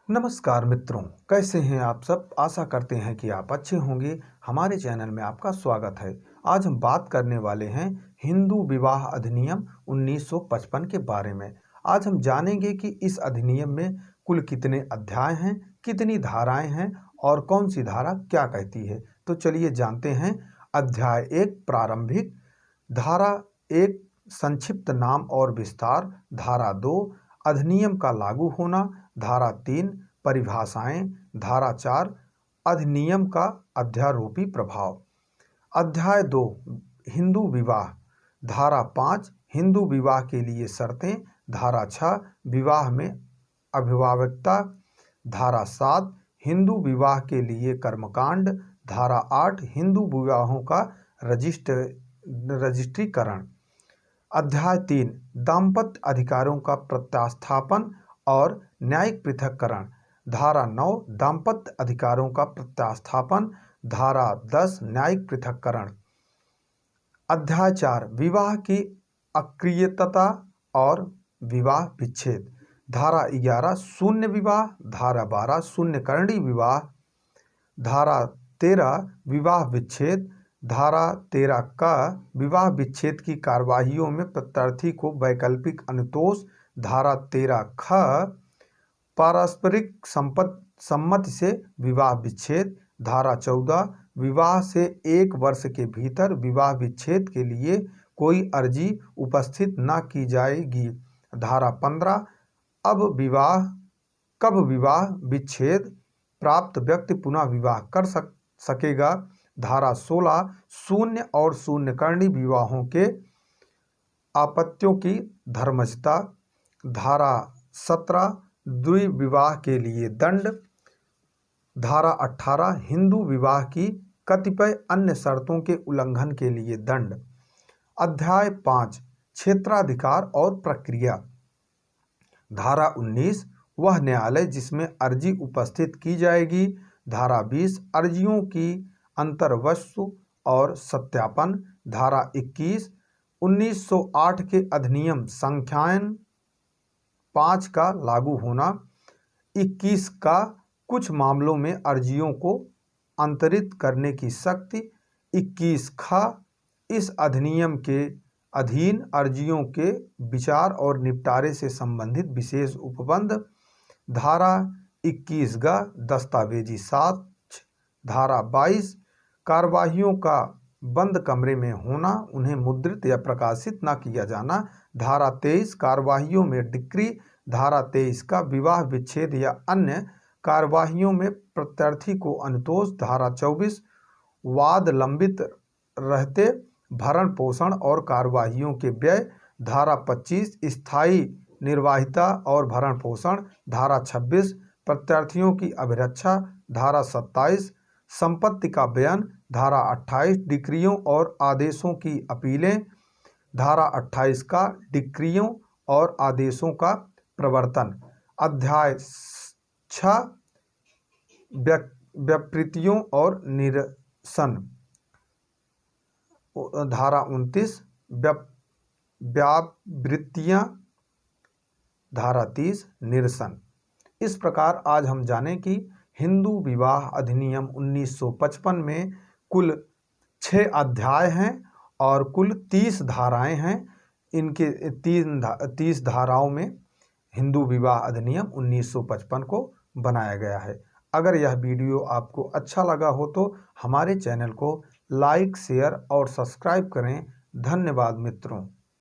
नमस्कार मित्रों, कैसे हैं आप सब। आशा करते हैं कि आप अच्छे होंगे। हमारे चैनल में आपका स्वागत है। आज हम बात करने वाले हैं हिंदू विवाह अधिनियम 1955 के बारे में। आज हम जानेंगे कि इस अधिनियम में कुल कितने अध्याय हैं, कितनी धाराएं हैं और कौन सी धारा क्या कहती है। तो चलिए जानते हैं। अध्याय 1 प्रारंभिक, धारा 1 संक्षिप्त नाम और विस्तार, धारा 2 अधिनियम का लागू होना, धारा 3 परिभाषाएं, धारा 4 अधिनियम का अध्यारोपी प्रभाव। अध्याय 2 हिंदू विवाह, धारा 5 हिंदू विवाह के लिए शर्तें, धारा 6 विवाह में अभिभावकता, धारा 7 हिंदू विवाह के लिए कर्मकांड, धारा 8 हिंदू विवाहों का रजिस्ट्रीकरण। अध्याय 3 दाम्पत्य अधिकारों का प्रत्यास्थापन और न्यायिक पृथक्करण, धारा 9 दाम्पत्य अधिकारों का प्रत्यास्थापन, धारा 10 न्यायिक पृथक्करण। अध्याय 4 विवाह की अक्रियता और विवाह विच्छेद, धारा 11 शून्य विवाह, धारा 12 शून्यकर्णी विवाह, धारा 13 विवाह विच्छेद, धारा 13 का विवाह विच्छेद की कार्यवाहियों में प्रत्यार्थी को वैकल्पिक अनुतोष, धारा 13 ख पारस्परिक सम्मति से विवाह विच्छेद, धारा 14 विवाह से 1 वर्ष के भीतर विवाह विच्छेद के लिए कोई अर्जी उपस्थित न की जाएगी, धारा 15 कब विवाह विच्छेद प्राप्त व्यक्ति पुनः विवाह कर सकेगा, धारा 16 शून्य और शून्यकर्णी विवाहों के आपत्तियों की धर्मजता, धारा 17 द्विविवाह के लिए दंड, धारा 18 हिंदू विवाह की कतिपय अन्य शर्तों के उल्लंघन के लिए दंड। अध्याय 5 क्षेत्राधिकार और प्रक्रिया, धारा 19 वह न्यायालय जिसमें अर्जी उपस्थित की जाएगी, धारा 20 अर्जियों की अंतर्वस्तु और सत्यापन, धारा 21 1908 के अधिनियम संख्यान 5 का लागू होना, 21 का कुछ मामलों में अर्जियों को अंतरित करने की शक्ति, 21 ख इस अधिनियम के अधीन अर्जियों के विचार और निपटारे से संबंधित विशेष उपबंध, धारा 21 ग दस्तावेजी साक्ष्य, धारा 22 कार्यवाहियों का बंद कमरे में होना, उन्हें मुद्रित या प्रकाशित न किया जाना, धारा 23 कार्यवाहियों में डिक्री, धारा 23 का विवाह विच्छेद या अन्य कार्यवाहियों में प्रत्यार्थी को अनुतोष, धारा 24 वाद लंबित रहते भरण पोषण और कार्यवाहियों के व्यय, धारा 25 स्थायी निर्वाहिता और भरण पोषण, धारा 26 प्रत्यार्थियों की अभिरक्षा, धारा 27 संपत्ति का बयान, धारा 28 डिक्रियों और आदेशों की अपीलें, धारा 28 का डिक्रियों और आदेशों का प्रवर्तन। अध्याय 6 व्यापृतियों और निरसन, धारा 29 व्यावृत्तियां, धारा 30 निरसन। इस प्रकार आज हम जाने कि हिंदू विवाह अधिनियम 1955 में कुल 6 अध्याय हैं और कुल 30 धाराएं हैं। इनके 30 धाराओं में हिंदू विवाह अधिनियम 1955 को बनाया गया है। अगर यह वीडियो आपको अच्छा लगा हो तो हमारे चैनल को लाइक, शेयर और सब्सक्राइब करें। धन्यवाद मित्रों।